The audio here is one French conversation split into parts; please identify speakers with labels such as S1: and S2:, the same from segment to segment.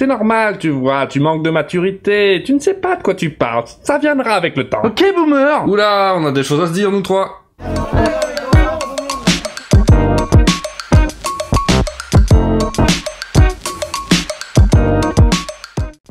S1: C'est normal, tu vois, tu manques de maturité, tu ne sais pas de quoi tu parles, ça viendra avec le temps.
S2: Ok, boomer.
S3: Oula, on a des choses à se dire, nous trois.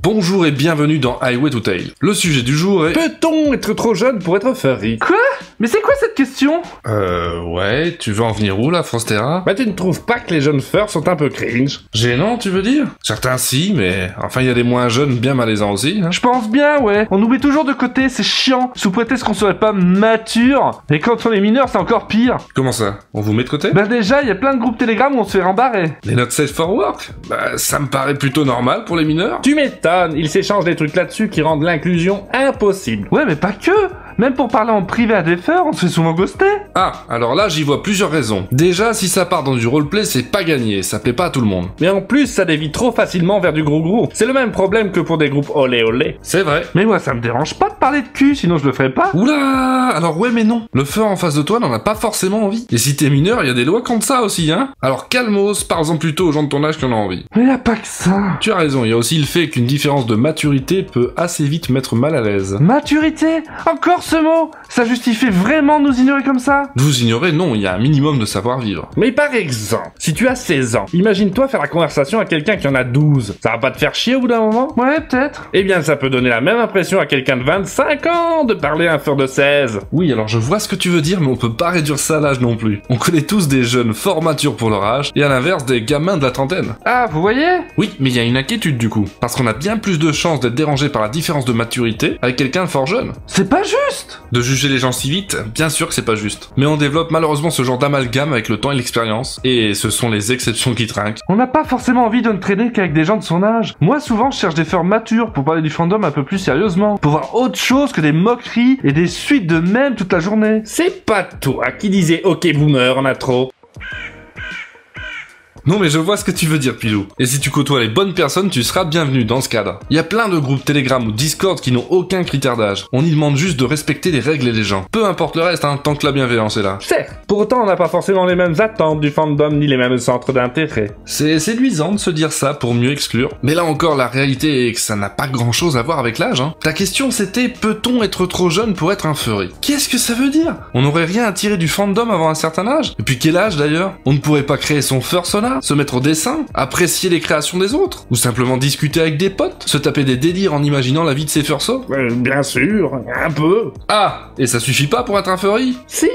S3: Bonjour et bienvenue dans Highway to Tail. Le sujet du jour est...
S1: Peut-on être trop jeune pour être furry?
S2: Quoi? Mais c'est quoi cette question?
S3: Ouais, tu veux en venir où là, Frostera?
S1: Bah tu ne trouves pas que les jeunes furs sont un peu cringe?
S3: Gênant, tu veux dire? Certains si, mais enfin il y a des moins jeunes bien malaisants aussi, hein.
S2: Je pense bien, ouais. On nous met toujours de côté, c'est chiant. Sous prétexte qu'on serait pas mature. Et quand on est mineur, c'est encore pire.
S3: Comment ça? On vous met de côté?
S2: Bah déjà, il y a plein de groupes Telegram où on se fait rembarrer.
S3: Les not safe for work? Bah ça me paraît plutôt normal pour les mineurs.
S1: Tu m'étonnes, ils s'échangent des trucs là-dessus qui rendent l'inclusion impossible.
S2: Ouais, mais pas que. Même pour parler en privé à des feurs, on se fait souvent ghoster.
S3: Ah, alors là j'y vois plusieurs raisons. Déjà, si ça part dans du roleplay, c'est pas gagné, ça plaît pas à tout le monde.
S1: Mais en plus, ça dévie trop facilement vers du gros. C'est le même problème que pour des groupes olé olé.
S3: C'est vrai.
S2: Mais moi, ça me dérange pas de parler de cul, sinon je le ferais pas.
S3: Oula! Alors ouais mais non. Le feur en face de toi n'en a pas forcément envie. Et si t'es mineur, il y a des lois contre ça aussi, hein. Alors calmos, parle-en plutôt aux gens de ton âge qui en ont envie.
S2: Mais y a pas que ça.
S3: Tu as raison, il y a aussi le fait qu'une différence de maturité peut assez vite mettre mal à l'aise.
S2: Maturité? Encore ce mot? Ça justifie vraiment de nous ignorer comme ça?
S3: De vous ignorer, non, il y a un minimum de savoir-vivre.
S1: Mais par exemple, si tu as 16 ans, imagine-toi faire la conversation à quelqu'un qui en a 12. Ça va pas te faire chier au bout d'un moment?
S2: Ouais, peut-être.
S1: Eh bien, ça peut donner la même impression à quelqu'un de 25 ans de parler à un fur de 16.
S3: Oui, alors je vois ce que tu veux dire, mais on peut pas réduire ça à l'âge non plus. On connaît tous des jeunes fort matures pour leur âge, et à l'inverse des gamins de la trentaine.
S2: Ah, vous voyez?
S3: Oui, mais il y a une inquiétude du coup, parce qu'on a bien plus de chances d'être dérangé par la différence de maturité avec quelqu'un de fort jeune.
S2: C'est pas juste!
S3: De juger les gens si vite, bien sûr que c'est pas juste. Mais on développe malheureusement ce genre d'amalgame avec le temps et l'expérience, et ce sont les exceptions qui trinquent.
S2: On n'a pas forcément envie de ne traîner qu'avec des gens de son âge. Moi, souvent, je cherche des feurs matures pour parler du fandom un peu plus sérieusement, pour voir autre chose que des moqueries et des suites de mèmes toute la journée.
S1: C'est pas toi qui disais ok boomer, on a trop.
S3: Non mais je vois ce que tu veux dire Pilou. Et si tu côtoies les bonnes personnes, tu seras bienvenu dans ce cadre. Il y a plein de groupes Telegram ou Discord qui n'ont aucun critère d'âge. On y demande juste de respecter les règles et les gens. Peu importe le reste, hein, tant que la bienveillance est là.
S1: Certes, pour autant on n'a pas forcément les mêmes attentes du fandom ni les mêmes centres d'intérêt.
S3: C'est séduisant de se dire ça pour mieux exclure. Mais là encore, la réalité est que ça n'a pas grand chose à voir avec l'âge, hein. Ta question c'était, peut-on être trop jeune pour être un furry? Qu'est-ce que ça veut dire? On n'aurait rien à tirer du fandom avant un certain âge? Et puis quel âge d'ailleurs? On ne pourrait pas créer son fursona? Se mettre au dessin, apprécier les créations des autres, ou simplement discuter avec des potes, se taper des délires en imaginant la vie de ses fursos.
S1: Bien sûr, un peu.
S3: Ah, et ça suffit pas pour être un furry?
S1: Si.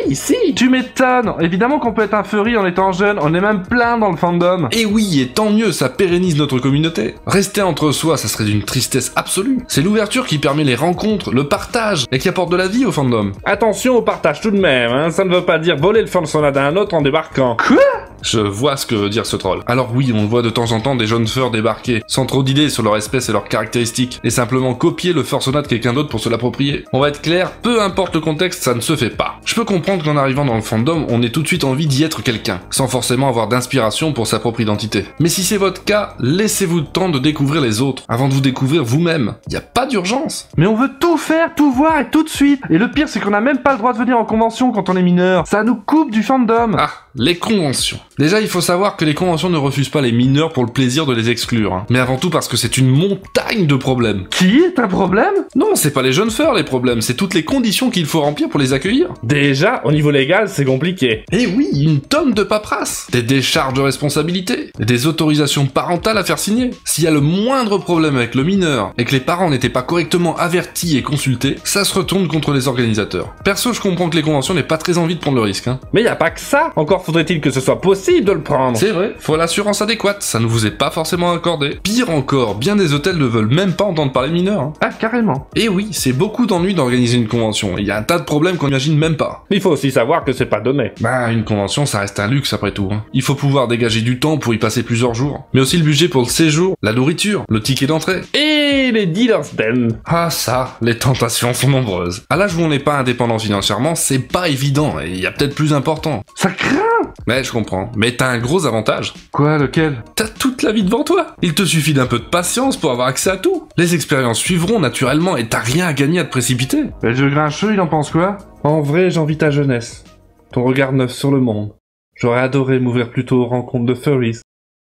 S2: Tu m'étonnes. Évidemment qu'on peut être un furry en étant jeune, on est même plein dans le fandom.
S3: Et oui, et tant mieux, ça pérennise notre communauté. Rester entre soi, ça serait d'une tristesse absolue. C'est l'ouverture qui permet les rencontres, le partage, et qui apporte de la vie au fandom.
S1: Attention au partage tout de même, hein. Ça ne veut pas dire voler le fursona d'un autre en débarquant.
S2: Quoi?
S3: Je vois ce que veut dire ce troll. Alors oui, on voit de temps en temps des jeunes furs débarquer, sans trop d'idées sur leur espèce et leurs caractéristiques, et simplement copier le fursona de quelqu'un d'autre pour se l'approprier. On va être clair, peu importe le contexte, ça ne se fait pas. Je peux comprendre qu'en arrivant dans le fandom, on ait tout de suite envie d'y être quelqu'un, sans forcément avoir d'inspiration pour sa propre identité. Mais si c'est votre cas, laissez-vous le temps de découvrir les autres, avant de vous découvrir vous-même. Y a pas d'urgence.
S2: Mais on veut tout faire, tout voir et tout de suite. Et le pire, c'est qu'on n'a même pas le droit de venir en convention quand on est mineur. Ça nous coupe du fandom.
S3: Ah, les conventions. Déjà, il faut savoir que les conventions ne refusent pas les mineurs pour le plaisir de les exclure, hein. Mais avant tout parce que c'est une montagne de problèmes.
S2: Qui est un problème?
S3: Non, c'est pas les jeunes feurs les problèmes, c'est toutes les conditions qu'il faut remplir pour les accueillir.
S1: Déjà, au niveau légal, c'est compliqué.
S3: Et oui, une tonne de paperasse, des décharges de responsabilité, des autorisations parentales à faire signer. S'il y a le moindre problème avec le mineur et que les parents n'étaient pas correctement avertis et consultés, ça se retourne contre les organisateurs. Perso, je comprends que les conventions n'aient pas très envie de prendre le risque, hein.
S1: Mais y a pas que ça. Encore faudrait-il que ce soit possible de le prendre.
S3: C'est vrai, faut l'assurance adéquate, ça ne vous est pas forcément accordé. Pire encore, bien des hôtels ne veulent même pas entendre parler mineurs, hein.
S2: Ah, carrément.
S3: Et oui, c'est beaucoup d'ennuis d'organiser une convention, il y a un tas de problèmes qu'on n'imagine même pas.
S1: Il faut aussi savoir que c'est pas donné.
S3: Bah, une convention, ça reste un luxe après tout, hein. Il faut pouvoir dégager du temps pour y passer plusieurs jours, mais aussi le budget pour le séjour, la nourriture, le ticket d'entrée.
S1: Et les dealers den.
S3: Ah ça, les tentations sont nombreuses. À l'âge où on n'est pas indépendant financièrement, c'est pas évident, et il y a peut-être plus important.
S2: Ça craint.
S3: Mais je comprends, mais t'as un gros avantage.
S2: Quoi, lequel?
S3: T'as toute la vie devant toi. Il te suffit d'un peu de patience pour avoir accès à tout. Les expériences suivront naturellement et t'as rien à gagner à te précipiter.
S2: Le jeu grincheux, il en pense quoi?
S1: En vrai, j'envie ta jeunesse. Ton regard neuf sur le monde. J'aurais adoré m'ouvrir plus tôt aux rencontres de furries,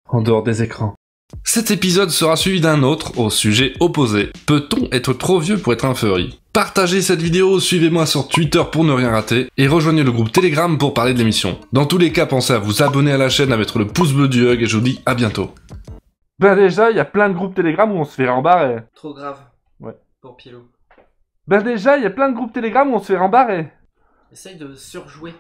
S1: en dehors des écrans.
S3: Cet épisode sera suivi d'un autre au sujet opposé. Peut-on être trop vieux pour être un furry? Partagez cette vidéo, suivez-moi sur Twitter pour ne rien rater, et rejoignez le groupe Telegram pour parler de l'émission. Dans tous les cas, pensez à vous abonner à la chaîne, à mettre le pouce bleu du hug, et je vous dis à bientôt.
S2: Ben déjà, il y a plein de groupes Telegram où on se fait rembarrer.
S4: Trop grave.
S2: Ouais.
S4: Pour Pielou.
S2: Ben déjà, il y a plein de groupes Telegram où on se fait rembarrer.
S4: Essaye de surjouer.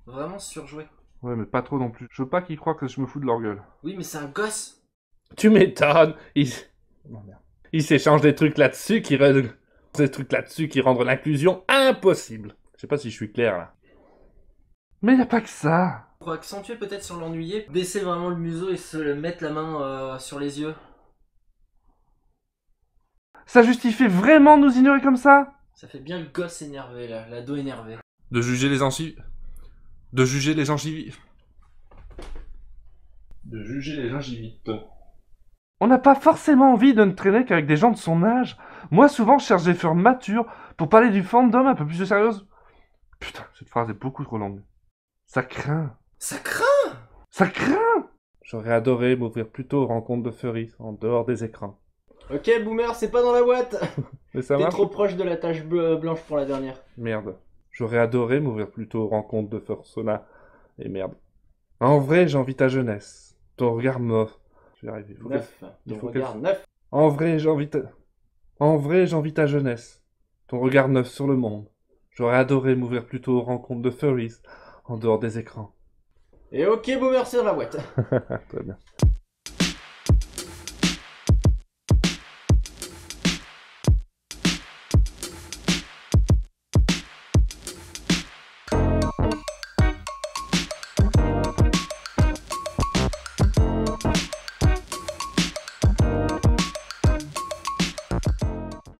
S4: Vraiment surjouer.
S2: Ouais, mais pas trop non plus. Je veux pas qu'ils croient que je me fous de leur gueule.
S4: Oui, mais c'est un gosse.
S1: Tu m'étonnes. Ils s'échangent des trucs là-dessus qui rendent l'inclusion impossible. Je sais pas si je suis clair là.
S2: Mais y a pas que ça.
S4: Pour accentuer peut-être sur l'ennuyer, baisser vraiment le museau et se mettre la main sur les yeux.
S2: Ça justifie vraiment de nous ignorer comme ça?
S4: Ça fait bien le gosse énervé là, l'ado énervé.
S3: De juger les angives. De juger les gingivites. De juger les gingivites.
S2: On n'a pas forcément envie de ne traîner qu'avec des gens de son âge. Moi, souvent, je cherche des fleurs matures pour parler du fandom un peu plus sérieuse. Putain, cette phrase est beaucoup trop longue. Ça craint.
S4: Ça craint.
S2: Ça craint.
S1: J'aurais adoré m'ouvrir plus tôt aux rencontres de furries en dehors des écrans.
S4: Ok, boomer, c'est pas dans la boîte.
S1: Mais ça
S4: T'es
S1: marche.
S4: trop proche de la tache blanche pour la dernière.
S1: Merde. J'aurais adoré m'ouvrir plus tôt aux rencontres de Fursona. Et merde. En vrai, j'envie ta jeunesse. Ton regard m'offre. Je vais y arriver.
S4: Il
S1: faut
S4: faut
S1: qu'elle-
S4: regard neuf.
S1: En vrai, j'envie ta jeunesse. Ton regard neuf sur le monde. J'aurais adoré m'ouvrir plus tôt aux rencontres de furries en dehors des écrans.
S4: Et ok, boomer, c'est dans la boîte.
S1: Très bien.